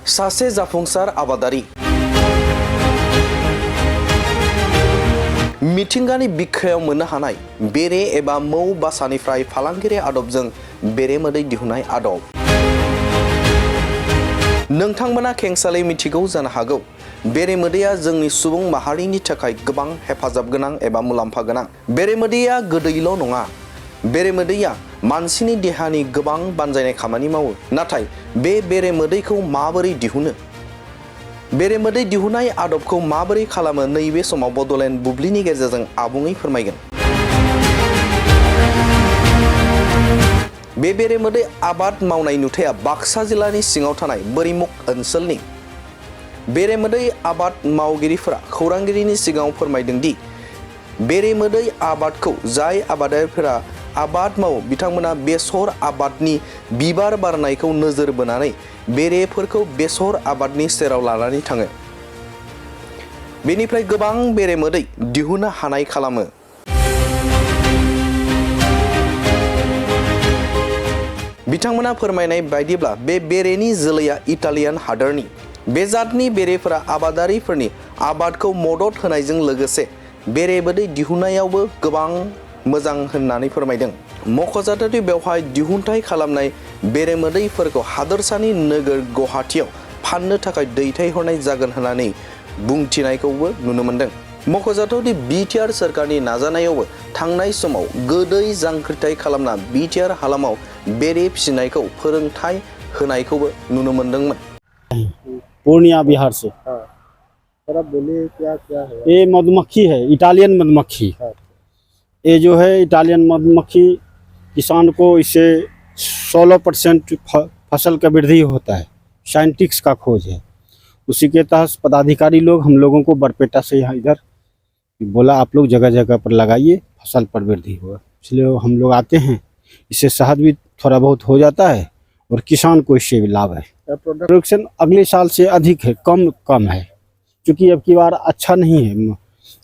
सासे जाफुंसार आबादारि मिथिंगानि बिखायाव मोननो हानाय बेरे एबा मौ बासानिफ्राय फालांगियारि आदबजों बेरे मोदै दिहुननाय आदब। नोंथांमोना खेंसालियै मिथिगौ जानो हागौ बेरे मोदैया जोंनि सुबुं माहारिनि थाखाय गोबां हेफाजाब गोनां एबा मुलाम्फा गोनां। बेरे मोदैया गोदैल' नङा, बेरे मोदैया मानसिनि देहानि गोबां बानजायनाय खामानि मावो। नाथाय बे बेरे मोदैखौ माबोरै दिहुनो? बेरे मोदै दिहुननाय आदबखौ माबोरै खालामो नैबे समाव बड'लेण्ड बुब्लिनि गेजेरजों आबुङै फोरमायगोन। बे बेरे मोदै आबाद मावनाय नुथाया बाक्सा जिल्लानि सिङाव थानाय बोरिमुख ओनसोलनि। बेरे मोदै आबाद मावगिरिफोरा खौरांगिरिनि सिगाङाव फोरमायदों दि बेरे मोदै आबादखौ जाय आबादारिफोरा आबाद मावो बिथांमोना बेसर आबादनि बिबार बारनायखौ नोजोर बोनानै बेरेफोरखौ बेसर आबादनि सेराव लानानै थाङो। बेनिफ्राय गोबां बेरे मोदै दिहुननो हानाय खालामो। बिथांमोना फोरमायनाय बायदिब्ला बे बेरेनि जोलैया इटालियान हादोरनि। बे जातनि बेरेफोरा आबादारिफोरनि आबादखौ मदद होनायजों लोगोसे बेरे मोदै दिहुननायावबो गोबां मोजां होननानै फोरमायदों। मख'जाथावदि बेवहाय दिहुनथाइ खालामनाय बेरे मोदैफोरखौ हादोरसानि नोगोर गुवाहाटीआव फाननो थाखाय दैथायहरनाय जागोन होननानै बुंथिनायखौबो नुनो मोन्दों। मख'जाथावदि बिटिआर सोरखारनि नाजानायावबो थांनाय समाव गोदै जांख्रिथाय खालामना बिटिआर हालामाव बेरे फिसिनायखौ फोरोंथाय होनायखौबो नुनो मोन्दोंमोन। पूर्णिया बिहार से। सर आप बोलिए क्या है? ये मधुमक्खी है, इटालियन मधुमक्खी। ये जो है इटालियन मधुमक्खी, किसान को इससे 16% फसल का वृद्धि होता है। साइंटिस्ट का खोज है। उसी के तहत पदाधिकारी लोग हम लोगों को बरपेटा से यहाँ इधर बोला आप लोग जगह जगह पर लगाइए, फसल पर वृद्धि होगा। इसलिए हम लोग आते हैं, इससे शहद भी थोड़ा बहुत हो जाता है और किसान को इससे भी लाभ है। प्रोडक्शन अगले साल से अधिक है, कम है, क्योंकि अब की बार अच्छा नहीं है।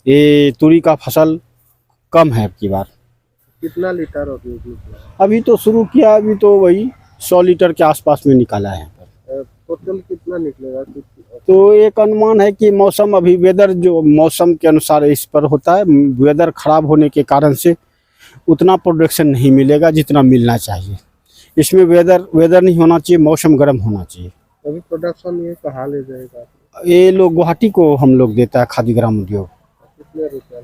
ये तूरी का फसल कम है अब की बार। कितना लीटर अभी तो शुरू किया, अभी तो वही 100 लीटर के आसपास में निकाला है। टोटल कितना निकलेगा? तो एक अनुमान है कि मौसम अभी वेदर जो मौसम के अनुसार इस पर होता है। वेदर खराब होने के कारण से उतना प्रोडक्शन नहीं मिलेगा जितना मिलना चाहिए। इसमें वेदर नहीं होना चाहिए, मौसम गर्म होना चाहिए। अभी प्रोडक्शन ये कहाँ ले जाएगा? ये लोग गुवाहाटी को हम लोग देता है, खादी ग्राम उद्योग। कितने रुपये?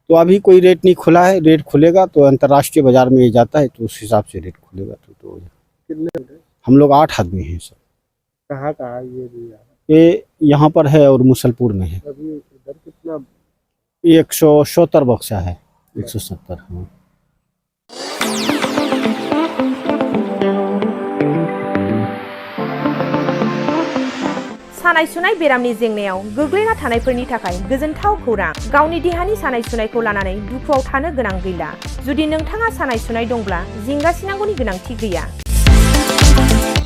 तो अभी कोई रेट नहीं खुला है, रेट खुलेगा तो अंतर्राष्ट्रीय बाजार में ये जाता है, तो उस हिसाब से रेट खुलेगा। तो कितने? हम लोग 8 आदमी हैं सर। कहाँ ये यहाँ पर है और मुसलपुर में है। अभी इधर कितना? 170 बक्सा है, 170। हाँ। सानाय सुनाय बेरामनि जेंनायाव गोग्लैना थानायफोरनि थाखाय गोजोनथाव खौरां। गावनि देहानि सानाय सुनायखौ लानानै दुखुआव थानो गोनां गैला। जुदि नोंथाङा सानाय सुनाय दंब्ला जिंगासिनांगौनि गोनांथि गैया।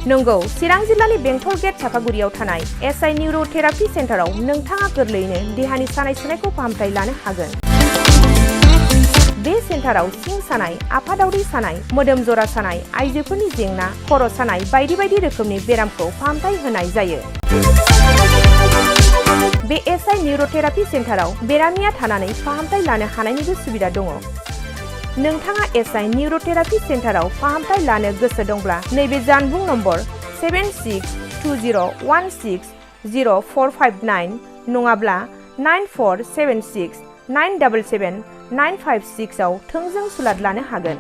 नंगौ, चिरां जिल्लानि बेंटल गेट चापागुरियाव थानाय एसआइ निउर'थेरापि सेन्टाराव नोंथाङा गोरलैयैनो देहानि सानाय सुनायखौ फाहामथाय लानो हागोन। बे सेन्टाराव सिं सानाय, आफादावरि सानाय, मोदोम जरा सानाय, आइजोफोरनि जेंना, खर' सानाय बायदि बायदि रोखोमनि बेरामखौ फाहामथाय होनाय जायो। बे एसआइ निउर'थेरापि सेन्टाराव बेरामिया थानानै फाहामथाय लानो हानायनिबो सुबिदा दङ। नोंथाङा एसआइ निउर'थेरापि सेन्टाराव फाहामथाय लानो गोसो दंब्ला नैबे जानबुं नम्बर 7620160459 नङाब्ला 9476977956 आव थोंजों सुलाद लानो हागोन।